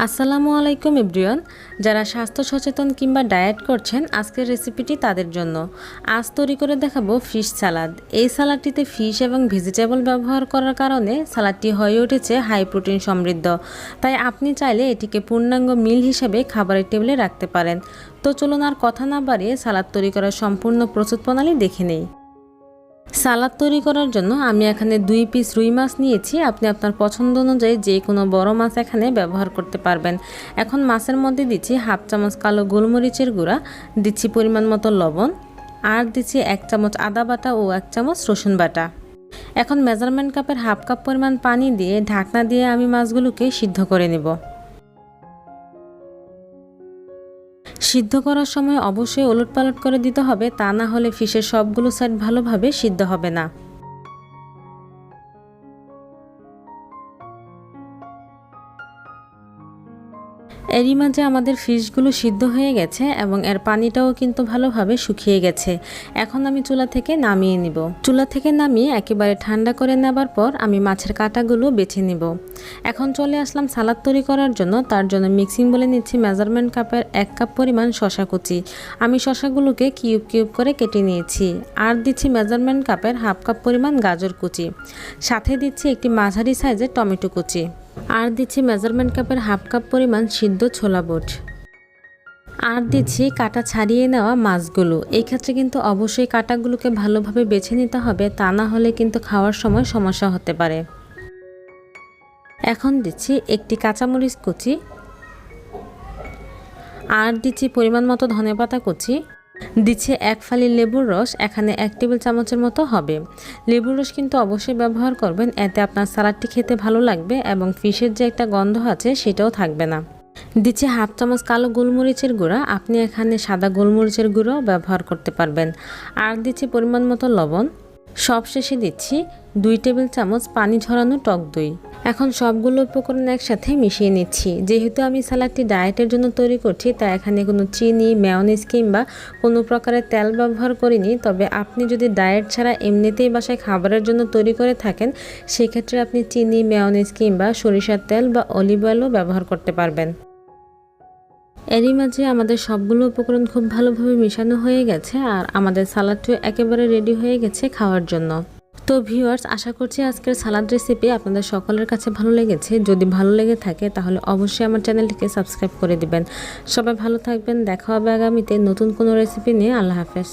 আসসালামু আলাইকুম এভরিওয়ান। যারা স্বাস্থ্য সচেতন কিংবা ডায়েট করছেন, আজকের রেসিপিটি তাদের জন্য। আজ তৈরি করে দেখাবো ফিশ সালাদ। এই সালাদটিতে ফিশ এবং ভেজিটেবল ব্যবহার করার কারণে সালাদটি হয়ে উঠেছে হাই প্রোটিন সমৃদ্ধ। তাই আপনি চাইলে এটিকে পূর্ণাঙ্গ মিল হিসেবে খাবারের টেবিলে রাখতে পারেন। তো চলুন আর কথা না বাড়িয়ে সালাদ তৈরি করার সম্পূর্ণ প্রস্তুত প্রণালী দেখে নেই। সালাদ তৈরি করার জন্য আমি এখানে 2 পিস রুই মাছ নিয়েছি। আপনি আপনার পছন্দ অনুযায়ী যে কোনো বড় মাছ এখানে ব্যবহার করতে পারবেন। এখন মাছের মধ্যে দিচ্ছি হাফ চামচ কালো গোলমরিচের গুঁড়া, দিচ্ছি পরিমাণ মতো লবণ, আর দিচ্ছি 1 চামচ আদা বাটা ও 1 চামচ রসুন বাটা। এখন মেজারমেন্ট কাপের হাফ কাপ পরিমাণ পানি দিয়ে ঢাকনা দিয়ে আমি মাছগুলোকে সিদ্ধ করে নেব। সিদ্ধ করার সময় অবশ্যই ওলটপালট করে দিতে হবে, তা না হলে ফিশের সবগুলো সাইড ভালোভাবে সিদ্ধ হবে না। এরই মাঝে আমাদের ফিশগুলো সিদ্ধ হয়ে গেছে এবং এর পানিটাও কিন্তু ভালোভাবে শুকিয়ে গেছে। এখন আমি চুলা থেকে নামিয়ে নিব। চুলা থেকে নামিয়ে একেবারে ঠান্ডা করে নেবার পর আমি মাছের কাঁটাগুলো বেছে নিব। এখন চলে আসলাম সালাদ তৈরি করার জন্য। তার জন্য মিক্সিং বলে নিচ্ছি মেজারমেন্ট কাপের 1 কাপ পরিমাণ শসা কুচি। আমি শসাগুলোকে কিউব কিউব করে কেটে নিয়েছি। আর দিচ্ছি মেজারমেন্ট কাপের হাফ কাপ পরিমাণ গাজর কুচি। সাথে দিচ্ছি একটি মাঝারি সাইজের টমেটো কুচি। আর দিচ্ছি মেজারমেন্ট কাপের হাফ কাপ পরিমাণ সিদ্ধ ছোলা বুট। আর দিচ্ছি কাটা ছাড়িয়ে নেওয়া মাছগুলো। এই ক্ষেত্রে কিন্তু অবশ্যই কাটাগুলোকে ভালোভাবে বেছে নিতে হবে, তা না হলে কিন্তু খাওয়ার সময় সমস্যা হতে পারে। এখন দিচ্ছি একটি কাঁচামরিচ কুচি। আর দিচ্ছি পরিমাণ মতো ধনেপাতা কুচি। দিচ্ছে 1 ফালি লেবুর রস, এখানে 1 টেবিল চামচের মতো হবে। লেবুর রস কিন্তু অবশ্যই ব্যবহার করবেন, এতে আপনার সালাডটি খেতে ভালো লাগবে এবং ফিশের যে একটা গন্ধ আছে সেটাও থাকবে না। দিচ্ছে হাফ চামচ কালো গোলমরিচের গুঁড়া, আপনি এখানে সাদা গোলমরিচের গুঁড়াও ব্যবহার করতে পারবেন। আর দিচ্ছি পরিমাণ মতো লবণ। সবশেষে দিচ্ছি 2 টেবিল চামচ পানি ঝরানো টক দই। এখন সবগুলো উপকরণ একসাথে মিশিয়ে নিচ্ছি। যেহেতু আমি সালাডটি ডায়েটের জন্য তৈরি করছি, তাই এখানে কোনো চিনি, মেয়োনিজ কিংবা কোনো প্রকারের তেল ব্যবহার করিনি। তবে আপনি যদি ডায়েট ছাড়া এমনিতেই বাসায় খাবারের জন্য তৈরি করে থাকেন, সেক্ষেত্রে আপনি চিনি, মেয়োনিজ কিংবা সরিষার তেল বা অলিভ অয়েলও ব্যবহার করতে পারবেন। এরই মাঝে আমাদের সবগুলো উপকরণ খুব ভালোভাবে মেশানো হয়ে গেছে আর আমাদের সালাডটিও একেবারে রেডি হয়ে গেছে খাওয়ার জন্য। তো ভিউয়ার্স, আশা করছি আজকের সালাদ রেসিপি আপনাদের সকলের কাছে ভালো লেগেছে। যদি ভালো লেগে থাকে তাহলে অবশ্যই আমার চ্যানেলটিকে সাবস্ক্রাইব করে দিবেন। সবাই ভালো থাকবেন। দেখা হবে আগামীতে নতুন কোনো রেসিপি নিয়ে। আল্লাহ হাফেজ।